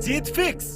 जीत fix.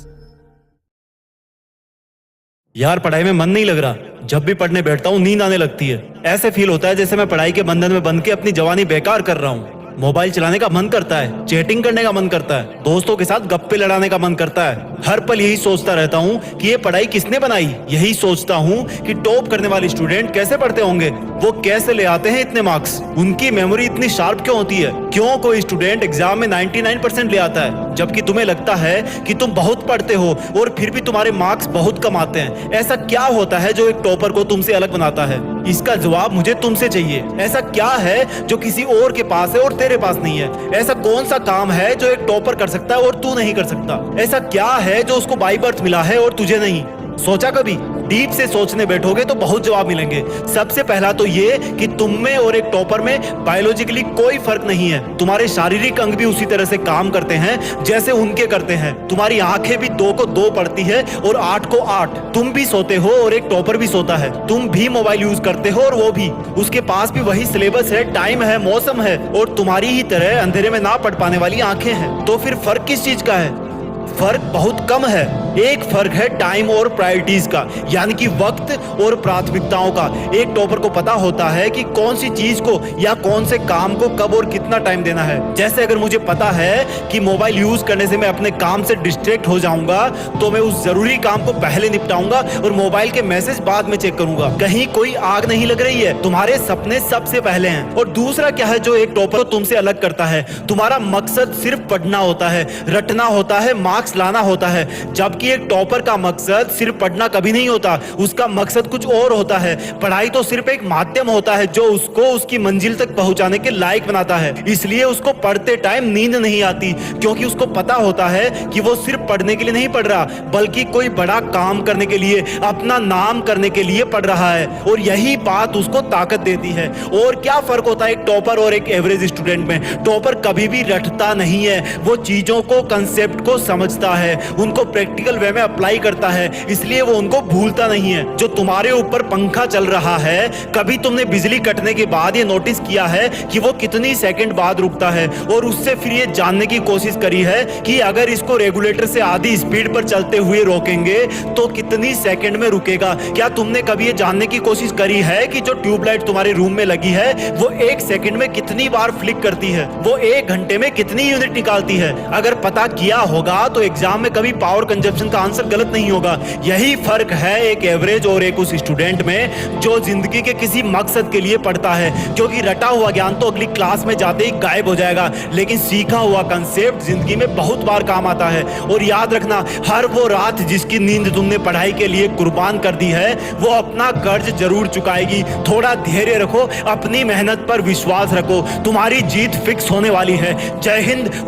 यार पढ़ाई में मन नहीं लग रहा। जब भी पढ़ने बैठता हूँ नींद आने लगती है। ऐसे फील होता है जैसे मैं पढ़ाई के बंधन में बंध के अपनी जवानी बेकार कर रहा हूँ। मोबाइल चलाने का मन करता है, चैटिंग करने का मन करता है, दोस्तों के साथ गप्पे लड़ाने का मन करता है। हर पल यही सोचता रहता हूँ कि ये पढ़ाई किसने बनाई। यही सोचता हूँ कि टॉप करने वाले स्टूडेंट कैसे पढ़ते होंगे, वो कैसे ले आते हैं इतने मार्क्स, उनकी मेमोरी इतनी शार्प क्यों होती है, क्यों कोई स्टूडेंट एग्जाम में 99% ले आता है जबकि तुम्हें लगता है कि तुम बहुत पढ़ते हो और फिर भी तुम्हारे मार्क्स बहुत कम आते हैं। ऐसा क्या होता है जो एक टॉपर को तुमसे अलग बनाता है? इसका जवाब मुझे तुमसे चाहिए। ऐसा क्या है जो किसी और के पास है और तेरे पास नहीं है? ऐसा कौन सा काम है जो एक टॉपर कर सकता है और तू नहीं कर सकता? ऐसा क्या है जो उसको बाय बर्थ मिला है और तुझे नहीं? सोचा कभी? डीप से सोचने बैठोगे तो बहुत जवाब मिलेंगे। सबसे पहला तो ये कि तुम में और एक टॉपर में बायोलॉजिकली कोई फर्क नहीं है। तुम्हारे शारीरिक अंग भी उसी तरह से काम करते हैं जैसे उनके करते हैं। तुम्हारी आंखें भी 2 को 2 पढ़ती है और 8 को 8। तुम भी सोते हो और एक टॉपर भी सोता है। तुम भी मोबाइल यूज करते हो और वो भी। उसके पास भी वही सिलेबस है, टाइम है, मौसम है और तुम्हारी ही तरह अंधेरे में ना पढ़ पाने वाली आंखें हैं। तो फिर फर्क किस चीज का है? फर्क बहुत कम है। एक फर्क है टाइम और प्रायोरिटीज का, यानी कि वक्त और प्राथमिकताओं का। एक टॉपर को पता होता है कि कौन सी चीज को या कौन से काम को कब और कितना टाइम देना है। जैसे अगर मुझे पता है कि मोबाइल यूज करने से मैं अपने काम से डिस्ट्रैक्ट हो जाऊंगा तो मैं उस जरूरी काम को पहले निपटाऊंगा और मोबाइल के मैसेज बाद में चेक करूंगा। कहीं कोई आग नहीं लग रही है, तुम्हारे सपने सबसे पहले हैं। और दूसरा क्या है जो एक टॉपर को तुमसे अलग करता है? तुम्हारा मकसद सिर्फ पढ़ना होता है, रटना होता है, मार्क्स लाना होता है। जबकि एक टॉपर का मकसद सिर्फ पढ़ना कभी नहीं होता, उसका मकसद कुछ और होता है। पढ़ाई तो सिर्फ एक माध्यम होता है जो उसको उसकी मंजिल तक पहुंचाने के लायक बनाता है। इसलिए उसको पढ़ते टाइम नींद नहीं आती, क्योंकि उसको पता होता है कि वो सिर्फ पढ़ने के लिए नहीं पढ़ रहा बल्कि कोई बड़ा काम करने के लिए, अपना नाम करने के लिए पढ़ रहा है। और यही बात उसको ताकत देती है। और क्या फर्क होता है एक टॉपर और एक एवरेज स्टूडेंट में? टॉपर कभी भी रटता नहीं है, वो चीजों को, कंसेप्ट को समझता है, उनको प्रैक्टिकल वे में अप्लाई करता है, इसलिए वो उनको भूलता नहीं है। जो तुम्हारे ऊपर पंखा चल रहा है, कभी तुमने बिजली कटने के बाद ये नोटिस किया है कि वो कितनी सेकंड बाद रुकता है? और उससे फिर ये जानने की कोशिश करी है कि अगर इसको रेगुलेटर से आधी स्पीड पर चलते हुए रोकेंगे तो कितनी सेकंड में रुकेगा? क्या तुमने कभी ये जानने की कोशिश करी है कि जो ट्यूबलाइट तुम्हारे रूम में लगी है वो 1 सेकंड में कितनी बार फ्लिक करती है? वो 1 घंटे में कितनी यूनिट निकालती है? अगर पता किया होगा तो एग्जाम में कभी पावर कंजप्शन का आंसर गलत नहीं होगा। यही फर्क है एक एवरेज और एक उस स्टूडेंट में जो जिंदगी के किसी मकसद के लिए पढ़ता है। क्योंकि रटा हुआ ज्ञान तो अगली क्लास में जाते ही गायब हो जाएगा, लेकिन सीखा हुआ कंसेप्ट जिंदगी में बहुत बार काम आता है। और याद रखना, हर वो रात जिसकी नींद तुमने पढ़ाई के लिए कुर्बान कर दी है वो अपना कर्ज जरूर चुकाएगी। थोड़ा धैर्य रखो, अपनी मेहनत पर विश्वास रखो, तुम्हारी जीत फिक्स होने वाली है। जय हिंद।